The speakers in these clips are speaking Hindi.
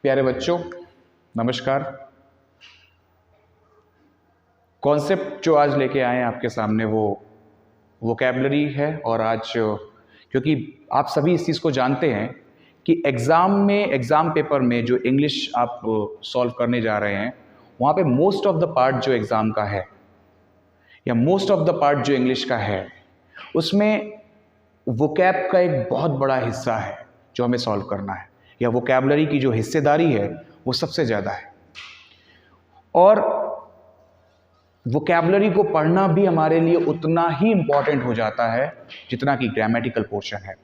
प्यारे बच्चों नमस्कार। कॉन्सेप्ट जो आज लेके आए हैं आपके सामने वो वोकैबलरी है। और आज क्योंकि आप सभी इस चीज़ को जानते हैं कि एग्ज़ाम पेपर में जो इंग्लिश आप सॉल्व करने जा रहे हैं वहाँ पे मोस्ट ऑफ द पार्ट जो एग्ज़ाम का है या मोस्ट ऑफ द पार्ट जो इंग्लिश का है उसमें वोकैब का एक बहुत बड़ा हिस्सा है जो हमें सॉल्व करना है, या वोकैबलरी की जो हिस्सेदारी है वो सबसे ज़्यादा है। और वोकैबलरी को पढ़ना भी हमारे लिए उतना ही इम्पॉर्टेंट हो जाता है जितना कि ग्रामेटिकल पोर्शन है।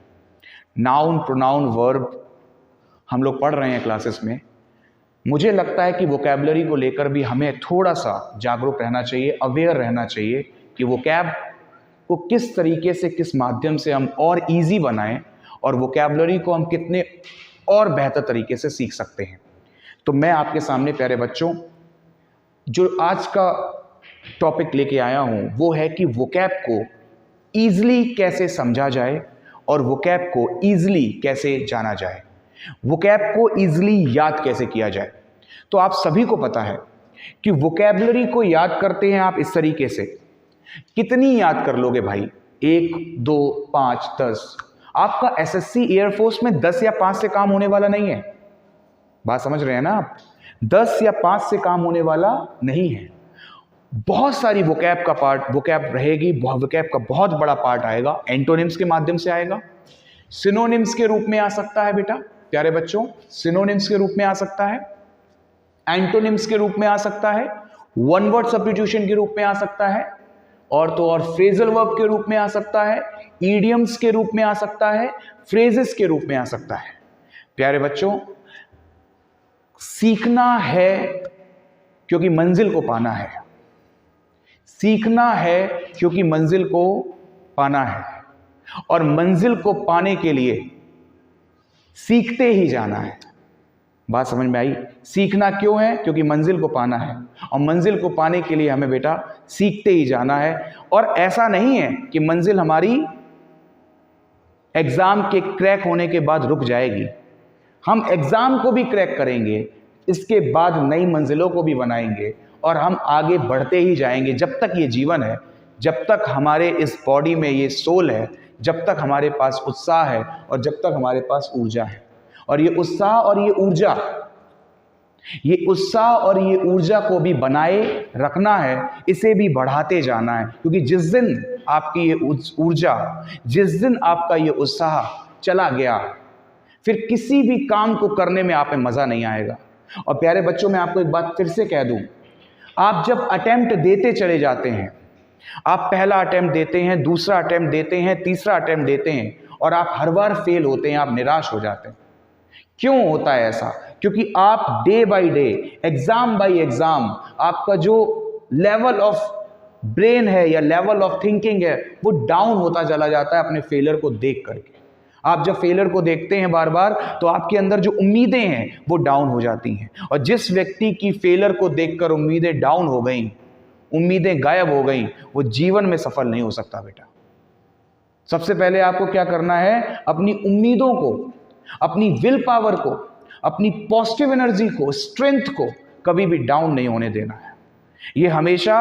नाउन, प्रोनाउन, वर्ब हम लोग पढ़ रहे हैं क्लासेस में। मुझे लगता है कि वोकैबलरी को लेकर भी हमें थोड़ा सा जागरूक रहना चाहिए, अवेयर रहना चाहिए कि वोकैब को किस तरीके से, किस माध्यम से हम और इजी बनाएं और वोकैबलरी को हम कितने और बेहतर तरीके से सीख सकते हैं। तो मैं आपके सामने प्यारे बच्चों जो आज का टॉपिक लेके आया हूं वो है कि वोकैब को ईजिली कैसे समझा जाए और वोकैब को ईजिली कैसे जाना जाए, वोकैब को ईजिली याद कैसे किया जाए। तो आप सभी को पता है कि वोकैबलरी को याद करते हैं आप इस तरीके से। कितनी याद कर लोगे भाई? 1, 2, 5, 10। आपका एसएससी एयरफोर्स में 10 या 5 से काम होने वाला नहीं है। बात समझ रहे हैं ना आप? 10 या 5 से काम होने वाला नहीं है। बहुत सारी वोकैब का पार्ट, वोकैब रहेगी, वोकैब का बहुत बड़ा पार्ट आएगा। एंटोनिम्स के माध्यम से आएगा, सिनोनिम्स के रूप में आ सकता है बेटा प्यारे बच्चों, सिनोनिम्स के रूप में आ सकता है, एंटोनिम्स के रूप में आ सकता है, वन वर्ड सब्स्टिट्यूशन के रूप में आ सकता है, और तो और फ्रेजल वर्ब के रूप में आ सकता है, ईडियम्स के रूप में आ सकता है, फ्रेजेस के रूप में आ सकता है। प्यारे बच्चों सीखना है क्योंकि मंजिल को पाना है, सीखना है क्योंकि मंजिल को पाना है, और मंजिल को पाने के लिए सीखते ही जाना है। बात समझ में आई? सीखना क्यों है? क्योंकि मंजिल को पाना है, और मंजिल को पाने के लिए हमें बेटा सीखते ही जाना है। और ऐसा नहीं है कि मंजिल हमारी एग्जाम के क्रैक होने के बाद रुक जाएगी। हम एग्जाम को भी क्रैक करेंगे, इसके बाद नई मंजिलों को भी बनाएंगे, और हम आगे बढ़ते ही जाएंगे जब तक ये जीवन है, जब तक हमारे इस बॉडी में ये सोल है, जब तक हमारे पास उत्साह है और जब तक हमारे पास ऊर्जा है। और ये उत्साह और ये ऊर्जा को भी बनाए रखना है, इसे भी बढ़ाते जाना है। क्योंकि जिस दिन आपकी ये ऊर्जा, जिस दिन आपका ये उत्साह चला गया, फिर किसी भी काम को करने में आप में मजा नहीं आएगा। और प्यारे बच्चों मैं आपको एक बात फिर से कह दूं, आप जब अटेम्प्ट देते चले जाते हैं, आप पहला अटेम्प्ट देते हैं, दूसरा अटेम्प्ट देते हैं, तीसरा अटेम्प्ट देते हैं, और आप हर बार फेल होते हैं, आप निराश हो जाते हैं। क्यों होता है ऐसा? क्योंकि आप day by day, exam by exam, आपका जो लेवल ऑफ ब्रेन है या लेवल ऑफ थिंकिंग है वो डाउन होता चला जाता है अपने फेलियर को देख करके। आप जब फेलियर को देखते हैं बार बार तो आपके अंदर जो उम्मीदें हैं वो डाउन हो जाती हैं। और जिस व्यक्ति की फेलियर को देखकर उम्मीदें डाउन हो गई, उम्मीदें गायब हो गई, वो जीवन में सफल नहीं हो सकता बेटा। सबसे पहले आपको क्या करना है? अपनी उम्मीदों को, अपनी विल पावर को, अपनी पॉजिटिव एनर्जी को, स्ट्रेंथ को कभी भी डाउन नहीं होने देना है। ये हमेशा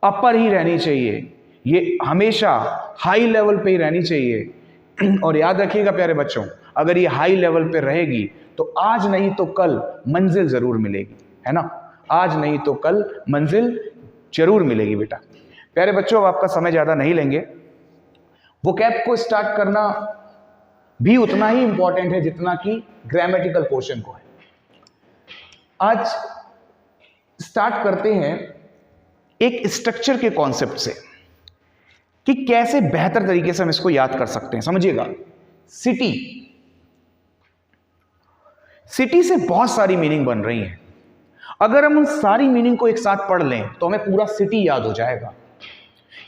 अपर ही रहनी चाहिए, ये हमेशा हाई लेवल पे ही रहनी चाहिए। और याद रखिएगा प्यारे बच्चों, अगर ये हाई लेवल पे रहेगी तो आज नहीं तो कल मंजिल जरूर मिलेगी, है ना? आज नहीं तो कल मंजिल जरूर मिलेगी बेटा। प्यारे बच्चों अब आपका समय ज्यादा नहीं लेंगे। वोकैब को स्टार्ट करना भी उतना ही इंपॉर्टेंट है जितना कि ग्रामेटिकल पोर्शन को है। आज स्टार्ट करते हैं एक स्ट्रक्चर के कॉन्सेप्ट से कि कैसे बेहतर तरीके से हम इसको याद कर सकते हैं। समझिएगा, सिटी से बहुत सारी मीनिंग बन रही हैं। अगर हम उन सारी मीनिंग को एक साथ पढ़ लें तो हमें पूरा सिटी याद हो जाएगा।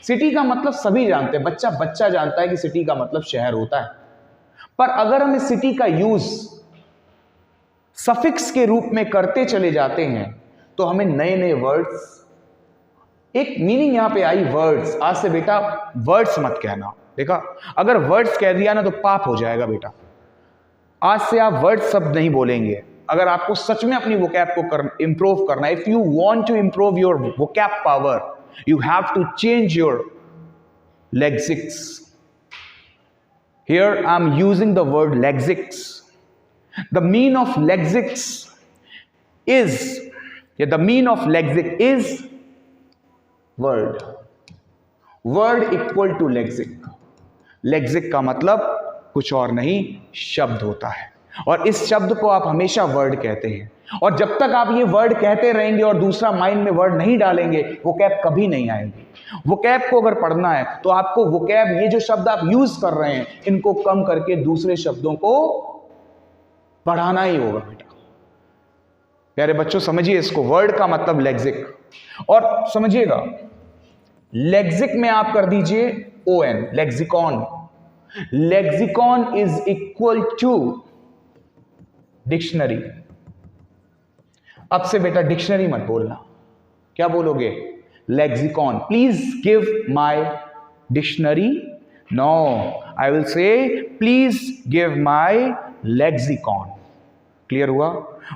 सिटी का मतलब सभी जानते हैं, बच्चा जानता है कि सिटी का मतलब शहर होता है। पर अगर हम इस सिटी का यूज सफिक्स के रूप में करते चले जाते हैं तो हमें नए नए वर्ड्स, एक मीनिंग यहां पे आई वर्ड्स। आज से बेटा वर्ड्स मत कहना। देखा, अगर वर्ड्स कह दिया ना तो पाप हो जाएगा बेटा। आज से आप वर्ड शब्द नहीं बोलेंगे। अगर आपको सच में अपनी वोकैब को इंप्रूव करना है, if you want to improve your vocab power, you have to change your lexics. Here I am using the word lexics. The mean of lexics is, the mean of lexic is word. Word equal to lexic. Lexic का मतलब कुछ और नहीं, शब्द होता है, और इस शब्द को आप हमेशा वर्ड कहते हैं। और जब तक आप ये वर्ड कहते रहेंगे और दूसरा माइंड में वर्ड नहीं डालेंगे, वोकैब कभी नहीं आएगी। वोकैब को अगर पढ़ना है तो आपको वोकैब, ये जो शब्द आप यूज कर रहे हैं, इनको कम करके दूसरे शब्दों को बढ़ाना ही होगा बेटा। प्यारे बच्चों समझिए इसको, वर्ड का मतलब लेक्सिक। और समझिएगा, लेक्सिक में आप कर दीजिए ON, lexicon. Lexicon is equal to dictionary. अब से बेटा डिक्शनरी मत बोलना, क्या बोलोगे? Lexicon. Please give my dictionary. No, I will say please give my lexicon. Clear हुआ?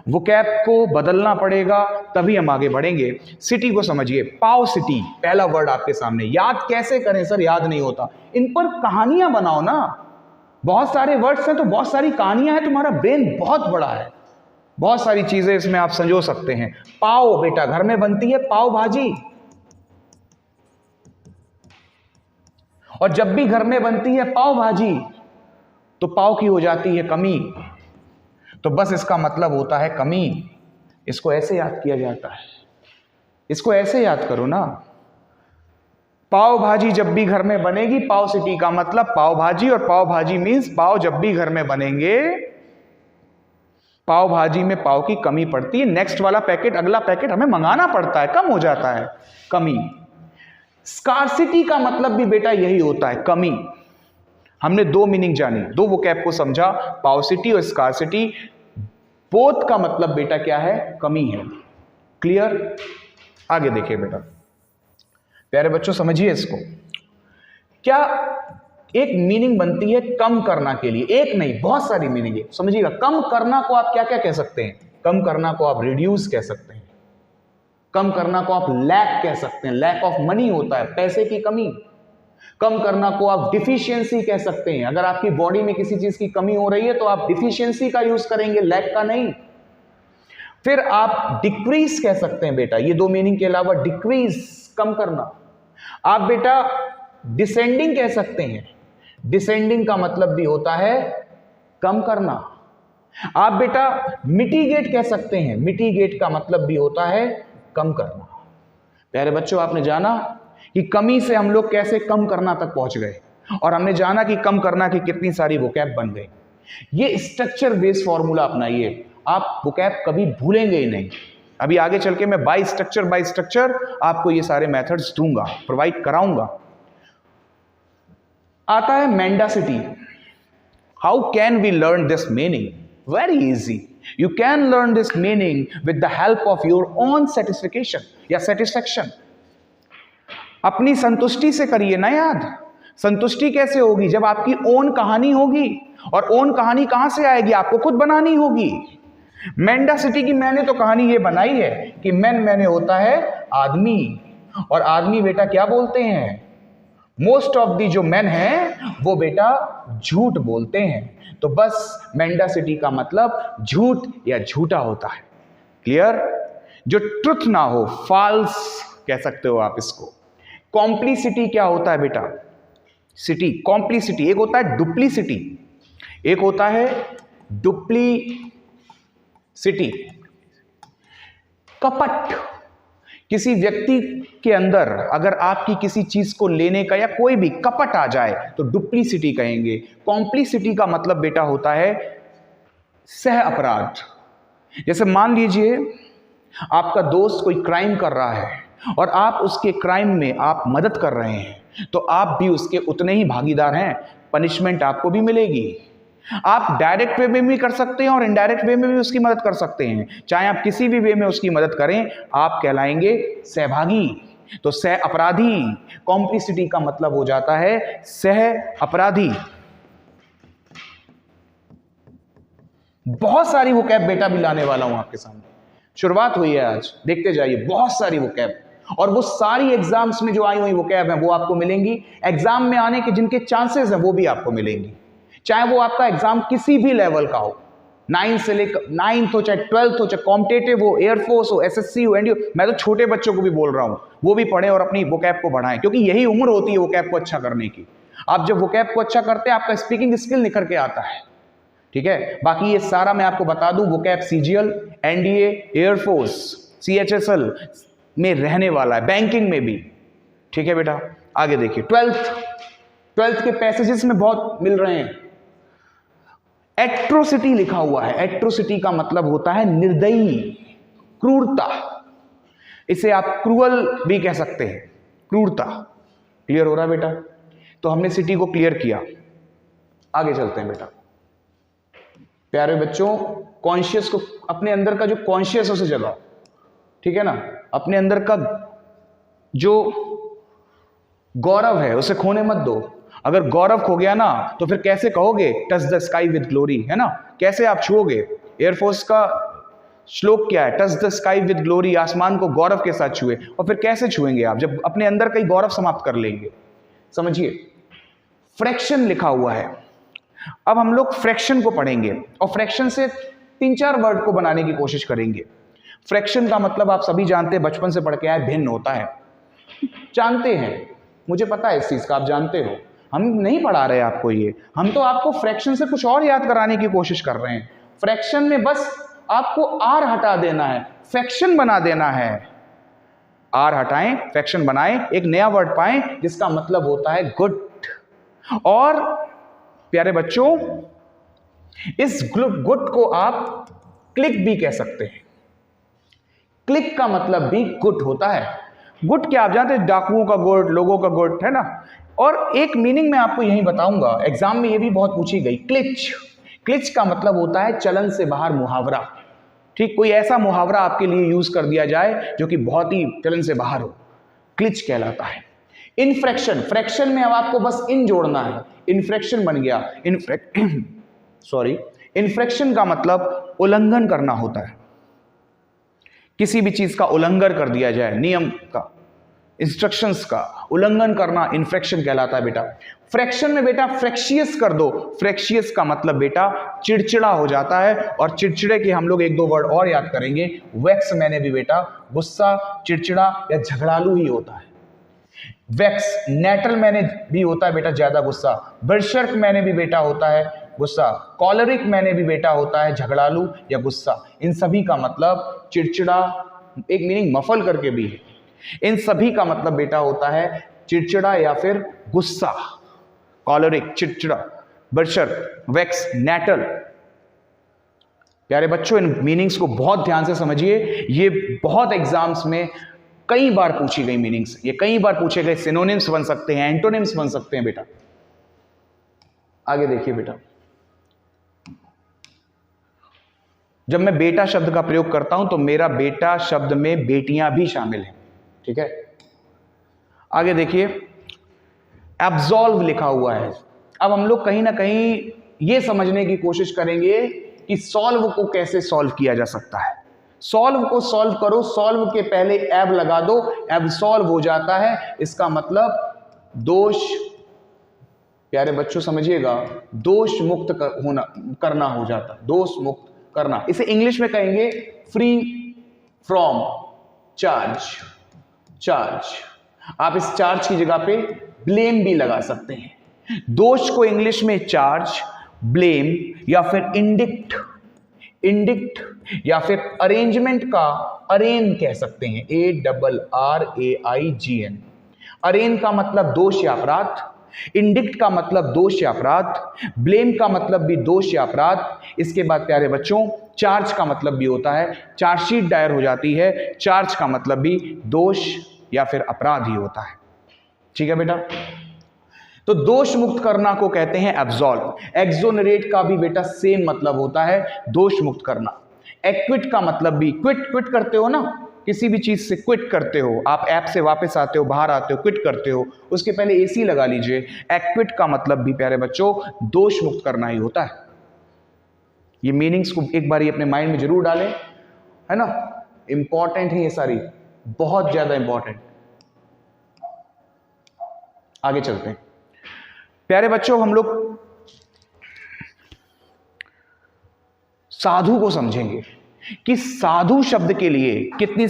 वोकैब को बदलना पड़ेगा, तभी हम आगे बढ़ेंगे। सिटी को समझिए, पाव सिटी पहला वर्ड आपके सामने। याद कैसे करें सर, याद नहीं होता। इन पर कहानियां बनाओ ना, बहुत सारे वर्ड्स हैं तो बहुत सारी कहानियां हैं, तुम्हारा ब्रेन बहुत बड़ा है, बहुत सारी चीजें इसमें आप संजो सकते हैं। पाव बेटा घर में बनती है पाव भाजी, और जब भी घर में बनती है पाव भाजी तो पाव की हो जाती है कमी। तो बस इसका मतलब होता है कमी। इसको ऐसे याद किया जाता है, इसको ऐसे याद करो ना। पाव भाजी जब भी घर में बनेगी, पाव सिटी का मतलब पाव भाजी, और पाव भाजी मीन्स पाव जब भी घर में बनेंगे, पाव भाजी में पाव की कमी पड़ती है। नेक्स्ट वाला पैकेट, अगला पैकेट हमें मंगाना पड़ता है, कम हो जाता है, कमी। स्कार्सिटी का मतलब भी बेटा यही होता है, कमी। हमने दो मीनिंग जानी, दो वोकैब को समझा, पावसिटी और स्कार्सिटी। बोथ का मतलब बेटा क्या है? कमी है। क्लियर? आगे देखिए बेटा, प्यारे बच्चों समझिए इसको। क्या एक मीनिंग बनती है कम करना के लिए, एक नहीं बहुत सारी मीनिंग है, समझिएगा। कम करना को आप क्या क्या कह सकते हैं? कम करना को आप रिड्यूस कह सकते हैं, कम करना को आप लैक कह सकते हैं, लैक ऑफ मनी होता है, पैसे की कमी। कम करना को आप डिफिशियंसी कह सकते हैं, अगर आपकी बॉडी में किसी चीज की कमी हो रही है तो आप डिफिशियंसी का यूज करेंगे, लैक का नहीं। फिर आप डिक्रीज कह सकते हैं बेटा, ये दो मीनिंग के अलावा डिक्रीज कम करना। आप बेटा डिसेंडिंग कह सकते हैं, डिसेंडिंग का मतलब भी होता है कम करना। आप बेटा मिटिगेट कह सकते हैं, मिटिगेट का मतलब भी होता है कम करना। प्यारे बच्चों आपने जाना कि कमी से हम लोग कैसे कम करना तक पहुंच गए, और हमने जाना कि कम करना की कितनी सारी वोकैब बन गई। ये स्ट्रक्चर बेस्ड फॉर्मूला अपनाइए, आप वोकैब कभी भूलेंगे ही नहीं। अभी आगे चल के मैं बाय स्ट्रक्चर आपको ये सारे मेथड्स दूंगा, प्रोवाइड कराऊंगा। आता है mendacity. How can we learn this meaning? Very easy. You can learn this meaning with the help of your own satisfaction या satisfaction। अपनी संतुष्टि से करिए ना याद। संतुष्टि कैसे होगी? जब आपकी ओन कहानी होगी, और ओन कहानी कहां से आएगी? आपको खुद बनानी होगी। मेंडासिटी की मैंने तो कहानी ये बनाई है कि मैंने होता है आदमी, और आदमी बेटा क्या बोलते हैं? मोस्ट ऑफ दी जो मैन हैं वो बेटा झूठ बोलते हैं। तो बस मेंडासिटी का मतलब झूठ या झूठा होता है। क्लियर? जो ट्रुथ ना हो, फॉल्स कह सकते हो आप इसको। कॉम्प्लिसिटी क्या होता है बेटा? City, complicity. एक होता है डुप्लीसिटी, एक होता है डुप्लीसिटी, कपट। किसी व्यक्ति के अंदर अगर आपकी किसी चीज को लेने का या कोई भी कपट आ जाए तो डुप्लीसिटी कहेंगे। कॉम्प्लिसिटी का मतलब बेटा होता है सह अपराध। जैसे मान लीजिए आपका दोस्त कोई क्राइम कर रहा है और आप उसके क्राइम में आप मदद कर रहे हैं, तो आप भी उसके उतने ही भागीदार हैं, पनिशमेंट आपको भी मिलेगी। आप डायरेक्ट वे में भी कर सकते हैं और इनडायरेक्ट वे में भी उसकी मदद कर सकते हैं। चाहे आप किसी भी वे में उसकी मदद करें, आप कहलाएंगे सहभागी। तो सह अपराधी, कॉम्प्लिसिटी का मतलब हो जाता है सह अपराधी। बहुत सारी वोकैब बेटा भी लाने वाला हूं आपके सामने। शुरुआत हुई है आज, देखते जाइए, बहुत सारी वोकैब, और वो सारी एग्जाम्स में जो आई हुई वोकैब हैं वो आपको मिलेंगी। एग्जाम में आने के जिनके चांसेस हैं वो भी आपको मिलेंगी, चाहे वो आपका एग्जाम किसी भी लेवल का हो, 9 से लेकर 9th हो, चाहे 12th हो, चाहे कॉम्पिटेटिव हो, एयरफोर्स हो, एसएससी हो, एनडीओ। मैं तो छोटे बच्चों को भी बोल रहा हूं वो भी पढ़ें और अपनी वोकैब को बढ़ाएं, क्योंकि यही उम्र होती है वोकैब को अच्छा करने की। आप जब वोकैब को अच्छा करते हैं आपका स्पीकिंग स्किल निखर के आता है, ठीक है। बाकी ये सारा मैं आपको बता दूं, vocab CGL, NDA, air force, CHSL में रहने वाला है, बैंकिंग में भी, ठीक है बेटा। आगे देखिए, 12th के पैसेजेस में बहुत मिल रहे हैं। एट्रोसिटी लिखा हुआ है, एट्रोसिटी का मतलब होता है निर्दयी, क्रूरता, इसे आप क्रूअल भी कह सकते हैं, क्रूरता। क्लियर हो रहा है बेटा? तो हमने सिटी को क्लियर किया, आगे चलते हैं बेटा। प्यारे बच्चों, कॉन्शियस को, अपने अंदर का जो कॉन्शियस उसे जगाओ, ठीक है ना। अपने अंदर का जो गौरव है उसे खोने मत दो। अगर गौरव खो गया ना तो फिर कैसे कहोगे touch the sky with glory, है ना? कैसे आप छुओगे? एयरफोर्स का श्लोक क्या है? Touch the sky with glory, आसमान को गौरव के साथ छुए। और फिर कैसे छुएंगे आप जब अपने अंदर का ही गौरव समाप्त कर लेंगे? समझिए, फ्रैक्शन लिखा हुआ है। अब हम लोग फ्रैक्शन को पढ़ेंगे और फ्रैक्शन से 3-4 वर्ड को बनाने की कोशिश करेंगे। फ्रैक्शन का मतलब आप सभी जानते हैं, बचपन से पढ़ के आए, भिन्न होता है, जानते हैं, मुझे पता है इस चीज का, आप जानते हो। हम नहीं पढ़ा रहे आपको ये, हम तो आपको फ्रैक्शन से कुछ और याद कराने की कोशिश कर रहे हैं। फ्रैक्शन में बस आपको आर हटा देना है, फ्रैक्शन बना देना है। आर हटाएं, फ्रैक्शन बनाएं, एक नया वर्ड पाएं जिसका मतलब होता है गुड। और प्यारे बच्चों, इस गुड को आप क्लिक भी कह सकते हैं। क्लिक का मतलब भी गुड होता है। गुड क्या आप जानते हैं? डाकुओं का गुड, लोगों का गुड, है ना। और एक मीनिंग मैं आपको यही बताऊंगा, एग्जाम में ये भी बहुत पूछी गई। क्लिच, क्लिच का मतलब होता है चलन से बाहर मुहावरा। ठीक, कोई ऐसा मुहावरा आपके लिए यूज कर दिया जाए जो कि बहुत ही चलन से बाहर हो, क्लिच कहलाता है। इनफ्रैक्शन, फ्रैक्शन में अब आपको बस इन जोड़ना है, इनफ्रैक्शन बन गया। इनफ्रैक्शन का मतलब उल्लंघन करना होता है। किसी भी चीज का उल्लंघन कर दिया जाए, नियम का, इंस्ट्रक्शंस का उल्लंघन करना इन्फ्रैक्शन कहलाता है बेटा। फ्रैक्शन में बेटा फ्रैक्शियस कर दो। फ्रैक्शियस का मतलब बेटा चिड़चिड़ा हो जाता है, और चिड़चिड़े के हम लोग 1-2 वर्ड और याद करेंगे। वैक्स मैंने भी बेटा गुस्सा, चिड़चिड़ा या झगड़ालू ही होता है। वैक्स, नेटल मैंने भी होता है बेटा ज्यादा गुस्सा। बर्शर्क मैंने भी बेटा होता है गुस्सा। कॉलरिक मैंने भी बेटा होता है झगड़ालू या गुस्सा। इन सभी का मतलब चिड़चिड़ा, एक मीनिंग मफल करके भी है। इन सभी का मतलब बेटा होता है चिड़चिड़ा या फिर गुस्सा। कॉलरिक, चिड़चिड़ा, बर्शर्क, वैक्स, नेटल। प्यारे बच्चों, इन मीनिंग्स को बहुत ध्यान से समझिए, ये बहुत एग्जाम्स में कई बार पूछी गई मीनिंग्स, ये कई बार पूछे गए सिनोनिम्स बन सकते हैं, एंटोनिम्स बन सकते हैं बेटा। आगे देखिए बेटा, जब मैं बेटा शब्द का प्रयोग करता हूं तो मेरा बेटा शब्द में बेटियां भी शामिल हैं, ठीक है। आगे देखिए, एब्सॉल्व लिखा हुआ है। अब हम लोग कहीं ना कहीं ये समझने की कोशिश करेंगे कि सॉल्व को कैसे सॉल्व किया जा सकता है। सॉल्व को सॉल्व करो, सॉल्व के पहले एब लगा दो, एब्सॉल्व हो जाता है। इसका मतलब दोष, प्यारे बच्चों समझिएगा, दोष मुक्त करना हो जाता, दोष मुक्त करना। इसे इंग्लिश में कहेंगे फ्री फ्रॉम चार्ज। चार्ज, आप इस चार्ज की जगह पे ब्लेम भी लगा सकते हैं। दोष को इंग्लिश में चार्ज, ब्लेम या फिर इंडिक्ट, इंडिक्ट या फिर अरेंजमेंट का अरेन कह सकते हैं, ARRAIGN। अरेन का मतलब दोष या अपराध, इंडिक्ट का मतलब दोष या अपराध, ब्लेम का मतलब भी दोष या अपराध। इसके बाद प्यारे बच्चों, चार्ज का मतलब भी होता है, चार्जशीट दायर हो जाती है, चार्ज का मतलब भी दोष या फिर अपराध ही होता है, ठीक है बेटा। तो दोष मुक्त करना को कहते हैं एब्सॉल्व। एक्सोनरेट का भी बेटा सेम मतलब होता है, दोष मुक्त करना। एक्विट का मतलब भी, क्विट करते हो ना, किसी भी चीज से क्विट करते हो, आप ऐप से वापस आते हो, बाहर आते हो, क्विट करते हो, उसके पहले एसी लगा लीजिए। एक्विट का मतलब भी प्यारे बच्चों दोष मुक्त करना ही होता है। ये मीनिंग्स को एक बार अपने माइंड में जरूर डालें, है ना, इंपॉर्टेंट है ये सारी, बहुत ज्यादा इंपॉर्टेंट। आगे चलते हैं प्यारे बच्चों, हम लोग साधु को समझेंगे कि साधु शब्द के लिए कितने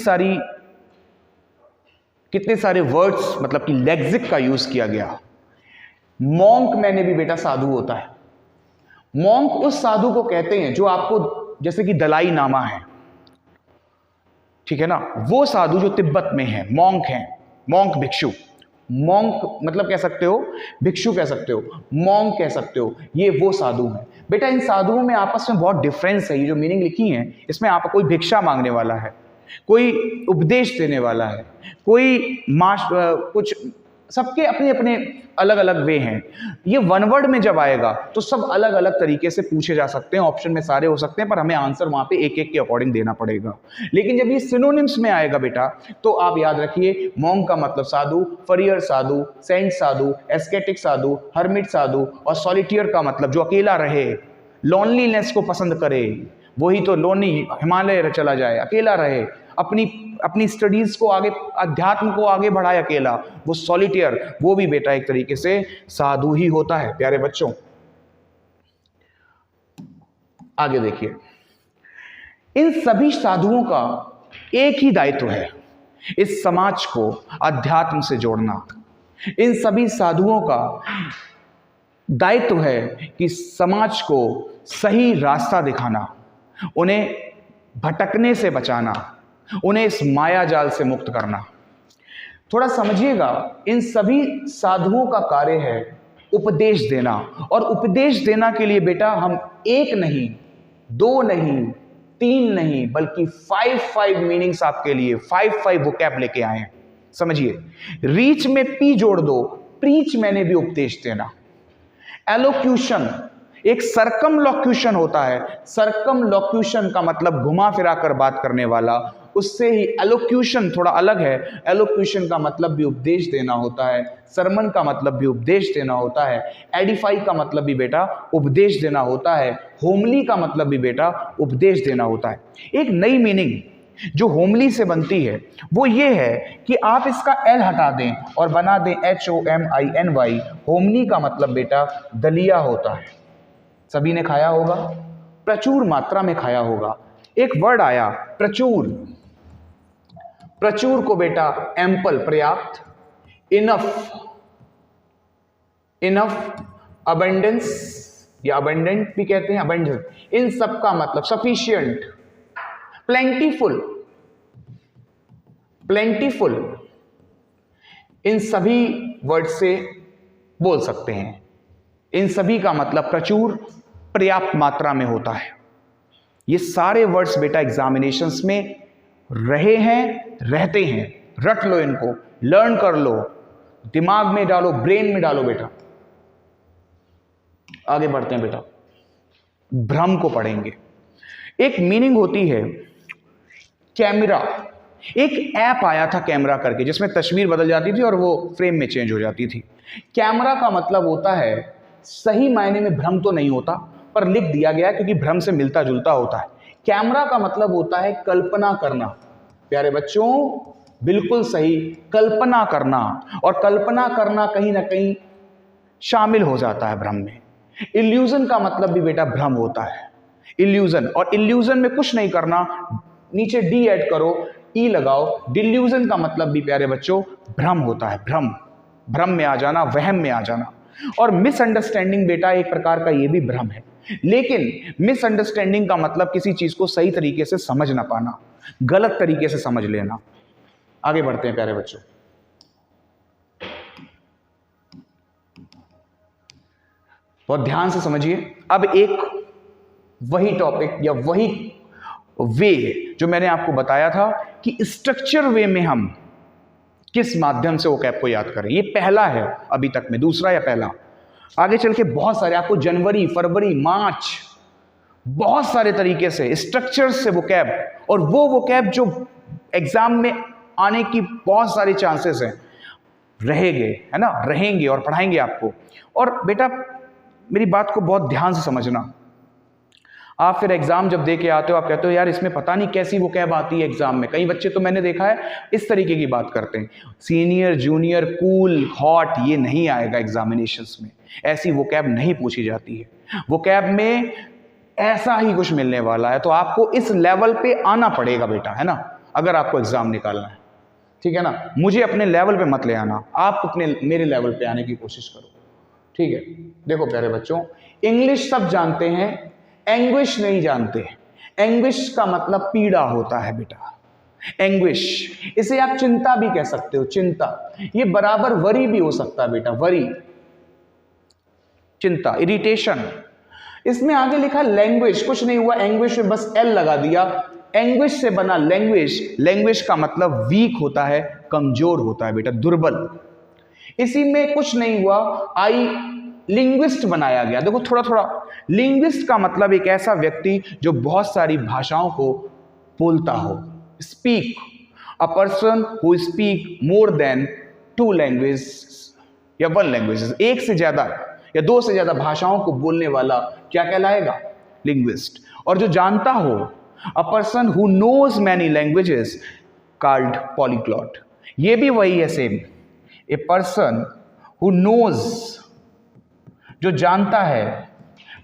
सारे वर्ड्स मतलब कि लेक्सिक का यूज किया गया। मॉन्क मैंने भी बेटा साधु होता है। मॉन्क उस साधु को कहते हैं जो आपको, जैसे कि दलाई नामा है, ठीक है ना, वो साधु जो तिब्बत में है, मॉन्क है, मॉन्क भिक्षु। मॉन्क मतलब कह सकते हो, भिक्षु कह सकते हो, मॉन्क कह सकते हो, ये वो साधु हैं। बेटा इन साधुओं में आपस में बहुत डिफरेंस है। ये जो मीनिंग लिखी है इसमें आप, कोई भिक्षा मांगने वाला है, कोई उपदेश देने वाला है, कोई कुछ, सबके अपने अपने अलग अलग वे हैं। ये वन वर्ड में जब आएगा तो सब अलग अलग तरीके से पूछे जा सकते हैं, ऑप्शन में सारे हो सकते हैं, पर हमें आंसर वहां पे एक एक के अकॉर्डिंग देना पड़ेगा। लेकिन जब ये सिनोनिम्स में आएगा बेटा, तो आप याद रखिए, मॉन्क का मतलब साधु, फरियर साधु, सेंट साधु, एस्केटिक साधु, हर्मिट साधु, और सॉलिटियर का मतलब जो अकेला रहे, लोनलीनेस को पसंद करे, वही तो लोनी हिमालय चला जाए, अकेला रहे, अपनी स्टडीज को आगे, अध्यात्म को आगे बढ़ाए अकेला, वो सॉलिटियर, वो भी बेटा एक तरीके से साधु ही होता है प्यारे बच्चों। आगे देखिए, इन सभी साधुओं का एक ही दायित्व है, इस समाज को अध्यात्म से जोड़ना। इन सभी साधुओं का दायित्व है कि समाज को सही रास्ता दिखाना, उन्हें भटकने से बचाना, उन्हें इस माया जाल से मुक्त करना। थोड़ा समझिएगा, इन सभी साधुओं का कार्य है उपदेश देना, और उपदेश देना के लिए बेटा हम एक नहीं, दो नहीं, तीन नहीं, बल्कि 5 मीनिंग्स आपके लिए, 5 वोकैब लेके आए हैं। समझिए, रीच में पी जोड़ दो, प्रीच मैंने भी उपदेश देना। एलोक्यूशन एक सर्कमलोक्यूशन होता है। सर्कमलोक्यूशन का मतलब घुमा फिरा कर बात करने वाला, उससे ही एलोक्यूशन थोड़ा अलग है। एलोक्यूशन का मतलब भी उपदेश देना होता है, सरमन का मतलब भी उपदेश देना होता है, एडिफाई का मतलब भी बेटा उपदेश देना होता है, होमली का मतलब भी बेटा उपदेश देना होता है। एक नई मीनिंग जो होमली से बनती है वो ये है कि आप इसका एल हटा दें और बना दें HOMINY। होमली का मतलब बेटा दलिया होता है। सभी ने खाया होगा, प्रचुर मात्रा में खाया होगा। एक वर्ड आया प्रचुर, प्रचुर को बेटा एम्पल पर्याप्त, इनफ, इनफ, अबंडेंस या अबंडेंट भी कहते हैं, अबंडेंस, इन सब का मतलब सफिशिएंट, प्लेंटीफुल, प्लेंटीफुल, इन सभी वर्ड से बोल सकते हैं। इन सभी का मतलब प्रचुर, पर्याप्त मात्रा में होता है। ये सारे वर्ड्स बेटा एग्जामिनेशंस में रहे हैं, रहते हैं। रट लो इनको, लर्न कर लो, दिमाग में डालो, ब्रेन में डालो बेटा। आगे बढ़ते हैं बेटा, भ्रम को पढ़ेंगे। एक मीनिंग होती है कैमरा। एक ऐप आया था कैमरा करके, जिसमें तस्वीर बदल जाती थी और वो फ्रेम में चेंज हो जाती थी। कैमरा का मतलब होता है, सही मायने में भ्रम तो नहीं होता, पर लिख दिया गया क्योंकि भ्रम से मिलता जुलता होता है। कैमरा का मतलब होता है कल्पना करना। प्यारे बच्चों बिल्कुल सही, कल्पना करना, और कल्पना करना कहीं ना कहीं शामिल हो जाता है भ्रम में। इल्यूजन का मतलब भी बेटा भ्रम होता है, इल्यूजन। और इल्यूजन में कुछ नहीं करना, नीचे डी ऐड करो, ई लगाओ। डिल्यूजन का मतलब भी प्यारे बच्चों भ्रम होता है, भ्रम, भ्रम में आ जाना, वहम में आ जाना। और मिसअंडरस्टैंडिंग बेटा एक प्रकार का ये भी भ्रम है। लेकिन मिसअंडरस्टैंडिंग का मतलब किसी चीज को सही तरीके से समझ ना पाना, गलत तरीके से समझ लेना। आगे बढ़ते हैं प्यारे बच्चों, बहुत ध्यान से समझिए। अब एक वही टॉपिक या वही वे जो मैंने आपको बताया था कि स्ट्रक्चर वे में हम किस माध्यम से वो कैप को याद करें। ये पहला है अभी तक में, दूसरा या पहला। आगे चल के बहुत सारे आपको जनवरी, फरवरी, मार्च, बहुत सारे तरीके से स्ट्रक्चर से वो कैप, और वो कैप जो एग्जाम में आने की बहुत सारे चांसेस हैं, रहेंगे, है ना, रहेंगे और पढ़ाएंगे आपको। और बेटा मेरी बात को बहुत ध्यान से समझना। आप फिर एग्जाम जब दे के आते हो, आप कहते हो यार इसमें पता नहीं कैसी वो कैब आती है एग्जाम में। कई बच्चे तो मैंने देखा है इस तरीके की बात करते हैं, सीनियर जूनियर कूल हॉट, ये नहीं आएगा एग्जामिनेशंस में, ऐसी वो कैब नहीं पूछी जाती है। वो कैब में ऐसा ही कुछ मिलने वाला है, तो आपको इस लेवल पे आना पड़ेगा बेटा, है ना, अगर आपको एग्जाम निकालना है, ठीक है ना। मुझे अपने लेवल पे मत ले आना, आप अपने मेरे लेवल पे आने की कोशिश करो, ठीक है। देखो प्यारे बच्चों, इंग्लिश सब जानते हैं, एंग्विश नहीं जानते। एंग्विश का मतलब पीड़ा होता है बेटा, एंग्विश, इसे आप चिंता भी कह सकते हो, चिंता। ये बराबर वरी भी हो सकता है बेटा, वरी, चिंता, इरिटेशन। इसमें आगे लिखा लैंग्वेज, कुछ नहीं हुआ, एंग्विश में बस एल लगा दिया, एंग्विश से बना लैंग्वेज। लैंग्वेज का मतलब वीक होता है, कमजोर होता है बेटा, दुर्बल। इसी में कुछ नहीं हुआ, आई लिंग्विस्ट बनाया गया। देखो थोड़ा थोड़ा, लिंग्विस्ट का मतलब एक ऐसा व्यक्ति जो बहुत सारी भाषाओं को बोलता हो, speak, a person who speak more than 2 language या 1 लैंग्वेज, एक से ज्यादा या 2 से ज्यादा भाषाओं को बोलने वाला क्या कहलाएगा, लिंग्विस्ट। और जो जानता हो, a person who knows many languages called polyglot. ये भी वही है same, a person who knows, जो जानता है,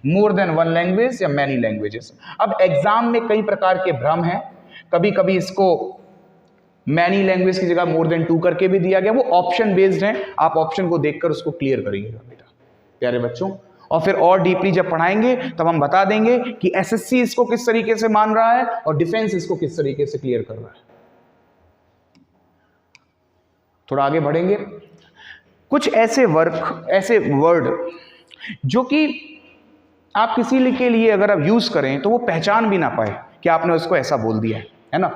मोर देन 1 लैंग्वेज या मैनी लैंग्वेजेस। अब एग्जाम में कई प्रकार के भ्रम हैं, कभी कभी इसको मैनी लैंग्वेज की जगह मोर देन 2 करके भी दिया गया, वो ऑप्शन बेस्ड है, आप ऑप्शन को देखकर उसको क्लियर करिएगा बेटा, प्यारे बच्चों। और फिर और डीपली जब पढ़ाएंगे तब हम बता देंगे कि एसएससी इसको किस तरीके से मान रहा है और डिफेंस इसको किस तरीके से क्लियर कर रहा है। थोड़ा आगे बढ़ेंगे, कुछ ऐसे वर्ड जो कि आप किसी के लिए अगर आप यूज करें तो वो पहचान भी ना पाए कि आपने उसको ऐसा बोल दिया है ना।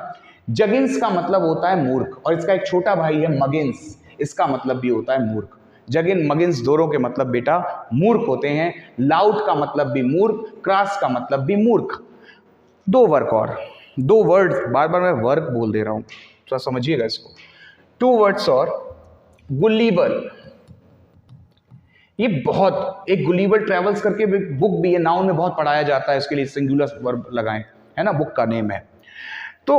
जगिन्स का मतलब होता है मूर्ख, और इसका एक छोटा भाई है मगिन्स, इसका मतलब भी होता है मूर्ख। जगिन मगिन्स दोनों के मतलब बेटा मूर्ख होते हैं। लाउड का मतलब भी मूर्ख, क्रास का मतलब भी मूर्ख। 2 वर्ड, बार बार मैं वर्क बोल दे रहा हूं, थोड़ा समझिएगा इसको। 2 वर्ड्स और गुलीबल, ये बहुत, एक गुलीबल ट्रेवल्स करके बुक भी है, नाउन में बहुत पढ़ाया जाता है, इसके लिए सिंगुलर वर्ब लगाएं, है ना, बुक का नेम है। तो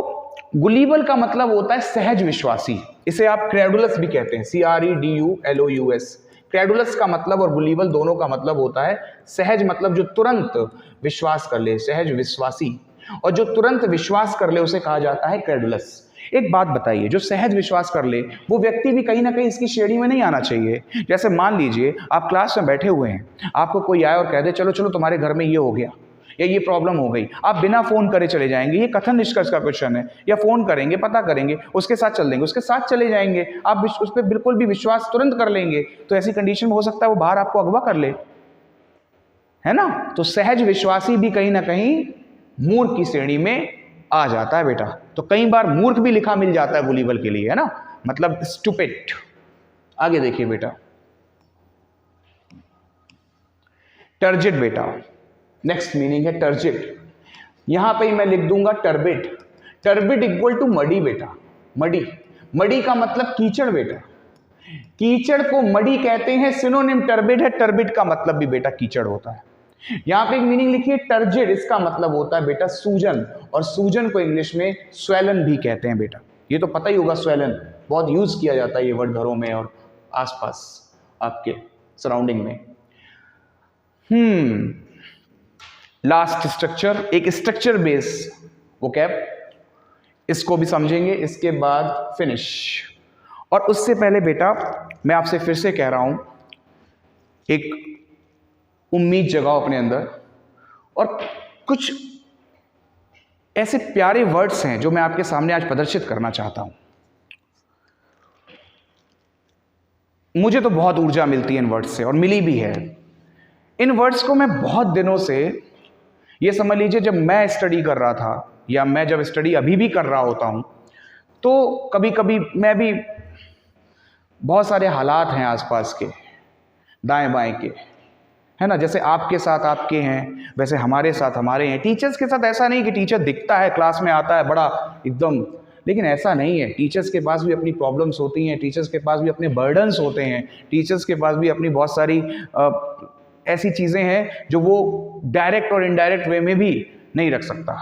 गुलीबल का मतलब होता है सहज विश्वासी, इसे आप क्रेडुलस भी कहते हैं, CREDULOUS। क्रेडुलस का मतलब और गुलीबल दोनों का मतलब होता है सहज, मतलब जो तुरंत विश्वास कर ले, सहज विश्वासी, और जो तुरंत विश्वास कर ले उसे कहा जाता है क्रेडुलस। एक बात बताइए, जो सहज विश्वास कर ले वो व्यक्ति भी कहीं ना कहीं इसकी श्रेणी में नहीं आना चाहिए। जैसे मान लीजिए आप क्लास में बैठे हुए हैं, आपको कोई आए और कह दे चलो चलो तुम्हारे घर में ये हो गया या ये प्रॉब्लम हो गई, आप बिना फोन करे चले जाएंगे, ये कथन निष्कर्ष का क्वेश्चन है, या फोन करेंगे, पता करेंगे, उसके साथ चल देंगे, उसके साथ चले जाएंगे, आप उस पर बिल्कुल भी विश्वास तुरंत कर लेंगे, तो ऐसी कंडीशन में हो सकता है वो बाहर आपको अगवा कर ले, है ना। तो सहज विश्वासी भी कहीं ना कहीं मूर्ख की श्रेणी में आ जाता है बेटा। तो कई बार मूर्ख भी लिखा मिल जाता है गुलीबल के लिए, है ना, मतलब स्टूपिड। आगे देखिए बेटा, टर्जिड बेटा, नेक्स्ट मीनिंग है टर्जिड। यहां पे मैं लिख दूंगा turbid. Turbid equal to muddy बेटा, मडी। मडी का मतलब कीचड़ बेटा, कीचड़ को मडी कहते हैं, सिनोनिम टर्बिड है, टर्बिड का मतलब भी बेटा कीचड़ होता है। यहां पे एक मीनिंग लिखिए टर्जिड, इसका मतलब होता है बेटा सूजन, और सूजन को इंग्लिश में स्वेलन भी कहते हैं बेटा, ये तो पता ही होगा, स्वेलन बहुत यूज किया जाता है ये वर्ड घरों में और आसपास आपके सराउंडिंग में। लास्ट स्ट्रक्चर, एक स्ट्रक्चर बेस वोकैब, इसको भी समझेंगे, इसके बाद फिनिश। और उससे पहले बेटा मैं आपसे फिर से कह रहा हूं, एक उम्मीद जगाओ अपने अंदर, और कुछ ऐसे प्यारे वर्ड्स हैं जो मैं आपके सामने आज प्रदर्शित करना चाहता हूं। मुझे तो बहुत ऊर्जा मिलती है इन वर्ड्स से, और मिली भी है। इन वर्ड्स को मैं बहुत दिनों से, ये समझ लीजिए जब मैं स्टडी कर रहा था, या मैं जब स्टडी अभी भी कर रहा होता हूं, तो कभी कभी मैं भी, बहुत सारे हालात हैं आसपास के, दाएं बाएं के, है ना, जैसे आपके साथ आपके हैं वैसे हमारे साथ हमारे हैं। टीचर्स के साथ ऐसा नहीं कि टीचर दिखता है, क्लास में आता है बड़ा एकदम, लेकिन ऐसा नहीं है। टीचर्स के पास भी अपनी प्रॉब्लम्स होती हैं, टीचर्स के पास भी अपने बर्डन्स होते हैं, टीचर्स के पास भी अपनी बहुत सारी ऐसी चीजें हैं जो वो डायरेक्ट और इनडायरेक्ट वे में भी नहीं रख सकता।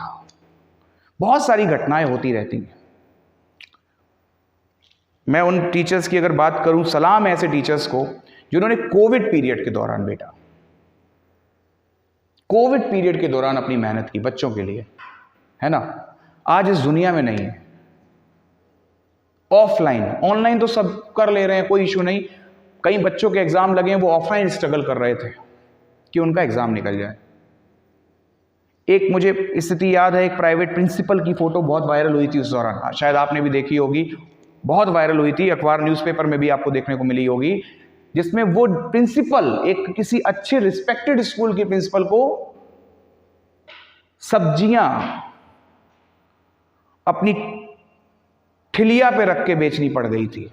बहुत सारी घटनाएं होती रहती हैं। मैं उन टीचर्स की अगर बात करूं, सलाम है ऐसे टीचर्स को जिन्होंने कोविड पीरियड के दौरान, बेटा कोविड पीरियड के दौरान अपनी मेहनत की बच्चों के लिए, है ना। आज इस दुनिया में नहीं है। ऑफलाइन, ऑनलाइन तो सब कर ले रहे हैं, कोई इशू नहीं। कई बच्चों के एग्जाम लगे हैं, वो ऑफलाइन स्ट्रगल कर रहे थे कि उनका एग्जाम निकल जाए। एक मुझे स्थिति याद है, एक प्राइवेट प्रिंसिपल की फोटो बहुत वायरल हुई थी उस दौरान, शायद आपने भी देखी होगी, बहुत वायरल हुई थी, अखबार न्यूज़पेपर में भी आपको देखने को मिली होगी, जिसमें वो प्रिंसिपल, एक किसी अच्छे रिस्पेक्टेड स्कूल के प्रिंसिपल को सब्जियां अपनी ठिलिया पे रख के बेचनी पड़ गई थी।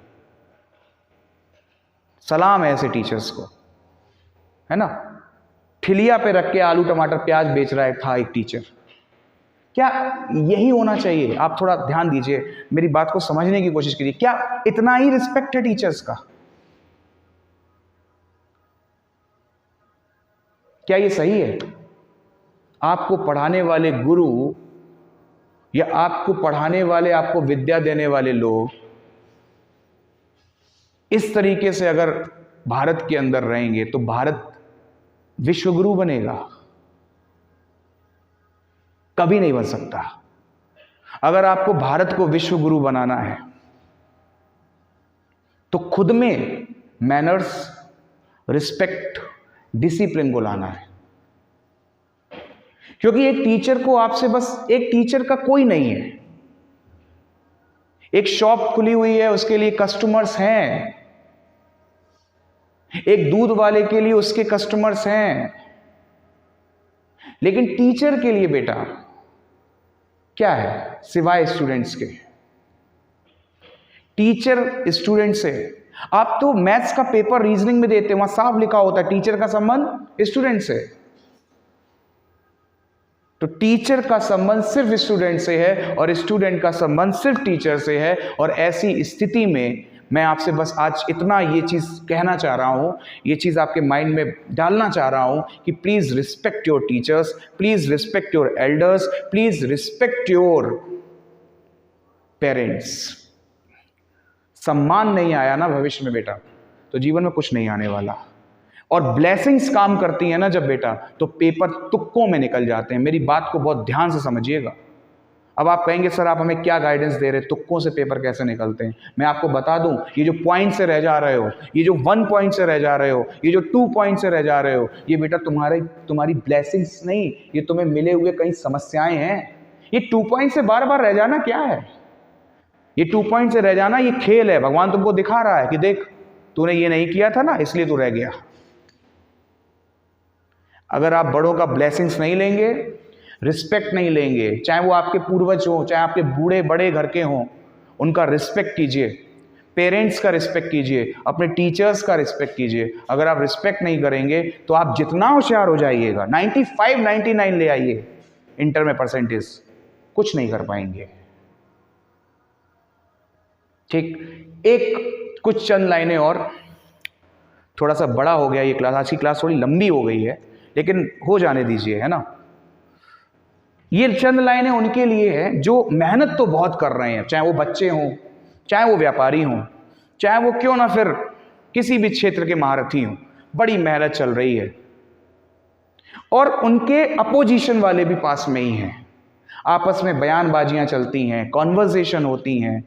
सलाम है ऐसे टीचर्स को, है ना। ठिलिया पे रख के आलू टमाटर प्याज बेच रहा है था एक टीचर। क्या यही होना चाहिए? आप थोड़ा ध्यान दीजिए, मेरी बात को समझने की कोशिश कीजिए। क्या इतना ही रिस्पेक्ट है टीचर्स का? क्या ये सही है? आपको पढ़ाने वाले गुरु या आपको पढ़ाने वाले, आपको विद्या देने वाले लोग इस तरीके से अगर भारत के अंदर रहेंगे तो भारत विश्वगुरु बनेगा? कभी नहीं बन सकता। अगर आपको भारत को विश्वगुरु बनाना है तो खुद में मैनर्स, रिस्पेक्ट, डिसिप्लिन को लाना है। क्योंकि एक टीचर को आपसे बस, एक टीचर का कोई नहीं है। एक शॉप खुली हुई है, उसके लिए कस्टमर्स हैं। एक दूध वाले के लिए उसके कस्टमर्स हैं। लेकिन टीचर के लिए बेटा क्या है सिवाय स्टूडेंट्स के? टीचर स्टूडेंट से, आप तो मैथ्स का पेपर रीजनिंग में देते हैं, वहां साफ लिखा होता है टीचर का संबंध स्टूडेंट से। तो टीचर का संबंध सिर्फ स्टूडेंट से है और स्टूडेंट का संबंध सिर्फ टीचर से है। और ऐसी स्थिति में मैं आपसे बस आज इतना ये चीज कहना चाह रहा हूं, ये चीज आपके माइंड में डालना चाह रहा हूं कि please respect your teachers, please respect your elders, please respect your parents. सम्मान नहीं आया ना भविष्य में बेटा, तो जीवन में कुछ नहीं आने वाला। और ब्लेसिंग्स काम करती है ना जब बेटा, तो पेपर तुक्कों में निकल जाते हैं। मेरी बात को बहुत ध्यान से समझिएगा। अब आप कहेंगे सर आप हमें क्या गाइडेंस दे रहे हैं, तुक्कों से पेपर कैसे निकलते हैं? मैं आपको बता दूं, ये जो पॉइंट से रह जा रहे हो, ये जो 1 पॉइंट से रह जा रहे हो, ये जो 2 पॉइंट से रह जा रहे हो, ये बेटा तुम्हारी ब्लेसिंग्स नहीं, ये तुम्हें मिले हुए कई समस्याएं हैं। ये 2 पॉइंट से बार बार रह जाना क्या है? ये 2 पॉइंट से रह जाना ये खेल है। भगवान तुमको दिखा रहा है कि देख तूने ये नहीं किया था ना, इसलिए तू रह गया। अगर आप बड़ों का ब्लेसिंग्स नहीं लेंगे, रिस्पेक्ट नहीं लेंगे, चाहे वो आपके पूर्वज हो, चाहे आपके बूढ़े बड़े घर के हों, उनका रिस्पेक्ट कीजिए। पेरेंट्स का रिस्पेक्ट कीजिए, अपने टीचर्स का रिस्पेक्ट कीजिए। अगर आप रिस्पेक्ट नहीं करेंगे तो आप जितना होशियार हो जाइएगा, 95 99 ले आइए इंटर में परसेंटेज, कुछ नहीं कर पाएंगे। ठीक, एक कुछ चंद लाइनें और, थोड़ा सा बड़ा हो गया ये क्लास, आज की क्लास थोड़ी लंबी हो गई है, लेकिन हो जाने दीजिए, है ना। ये चंद लाइनें उनके लिए है जो मेहनत तो बहुत कर रहे हैं, चाहे वो बच्चे हों, चाहे वो व्यापारी हों, चाहे वो क्यों ना फिर किसी भी क्षेत्र के महारथी हों, बड़ी मेहनत चल रही है। और उनके अपोजिशन वाले भी पास में ही हैं, आपस में बयानबाजियां चलती हैं, कॉन्वर्सेशन होती हैं,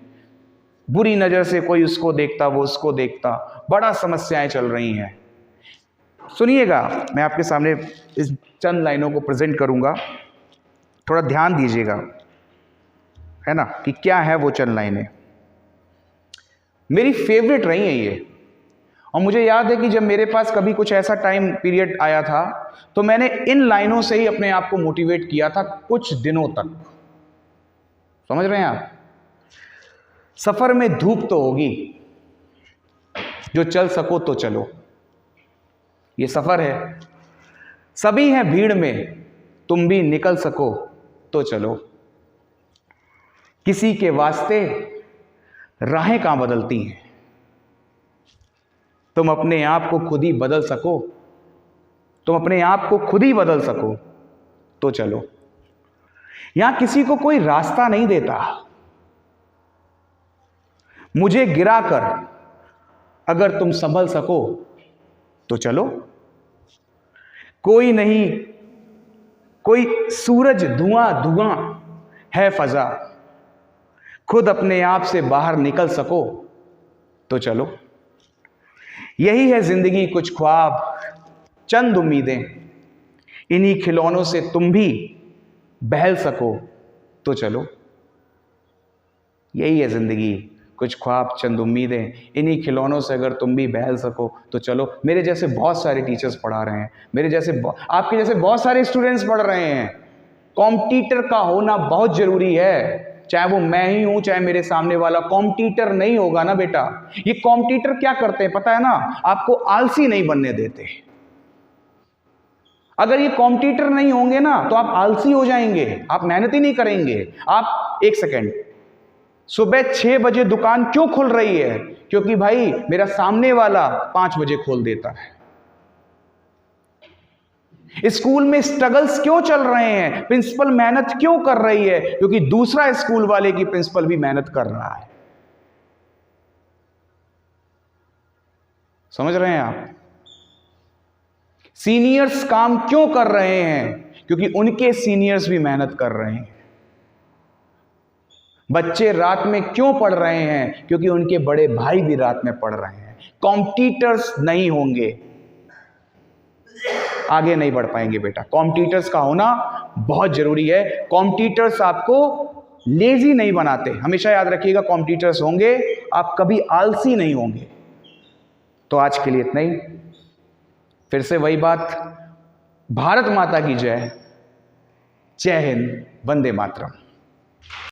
बुरी नजर से कोई उसको देखता, वो उसको देखता, बड़ा समस्याएं चल रही हैं। सुनिएगा, मैं आपके सामने इस चंद लाइनों को प्रेजेंट करूंगा, थोड़ा ध्यान दीजिएगा, है ना, कि क्या है वो चंद लाइनें। मेरी फेवरेट रही हैं ये, और मुझे याद है कि जब मेरे पास कभी कुछ ऐसा टाइम पीरियड आया था तो मैंने इन लाइनों से ही अपने आप को मोटिवेट किया था कुछ दिनों तक। समझ रहे हैं आप? सफर में धूप तो होगी, जो चल सको तो चलो, ये सफर है। सभी हैं भीड़ में, तुम भी निकल सको तो चलो। किसी के वास्ते राहें कहां बदलती हैं, तुम अपने आप को खुद ही बदल सको तुम अपने आप को खुद ही बदल सको तो चलो। यहां किसी को कोई रास्ता नहीं देता। मुझे गिराकर अगर तुम संभल सको तो चलो। कोई नहीं, कोई सूरज धुआं धुआं है फजा, खुद अपने आप से बाहर निकल सको तो चलो। यही है जिंदगी, कुछ ख्वाब, चंद उम्मीदें, इन्हीं खिलौनों से तुम भी बहल सको तो चलो। यही है जिंदगी, कुछ ख्वाब, चंद उम्मीदें, इन्हीं खिलौनों से अगर तुम भी बहल सको तो चलो। मेरे जैसे बहुत सारे टीचर्स पढ़ा रहे हैं, मेरे जैसे आपके जैसे बहुत सारे स्टूडेंट्स पढ़ रहे हैं। कॉम्पिटिटर का होना बहुत जरूरी है, चाहे वो मैं ही हूं चाहे मेरे सामने वाला। कॉम्पिटिटर नहीं होगा ना बेटा, ये कॉम्पिटिटर क्या करते हैं पता है ना, आपको आलसी नहीं बनने देते। अगर ये कॉम्पिटिटर नहीं होंगे ना तो आप आलसी हो जाएंगे, आप मेहनत ही नहीं करेंगे। आप एक सेकेंड, सुबह 6 बजे दुकान क्यों खुल रही है? क्योंकि भाई मेरा सामने वाला 5 बजे खोल देता है। स्कूल में स्ट्रगल्स क्यों चल रहे हैं? प्रिंसिपल मेहनत क्यों कर रही है? क्योंकि दूसरा स्कूल वाले की प्रिंसिपल भी मेहनत कर रहा है। समझ रहे हैं आप? सीनियर्स काम क्यों कर रहे हैं? क्योंकि उनके सीनियर्स भी मेहनत कर रहे हैं। बच्चे रात में क्यों पढ़ रहे हैं? क्योंकि उनके बड़े भाई भी रात में पढ़ रहे हैं। कॉम्पिटिटर्स नहीं होंगे, आगे नहीं बढ़ पाएंगे बेटा। कॉम्पिटिटर्स का होना बहुत जरूरी है। कॉम्पिटिटर्स आपको लेजी नहीं बनाते, हमेशा याद रखिएगा। कॉम्पिटिटर्स होंगे, आप कभी आलसी नहीं होंगे। तो आज के लिए इतना ही। फिर से वही बात, भारत माता की जय, जय हिंद, वंदे मातरम।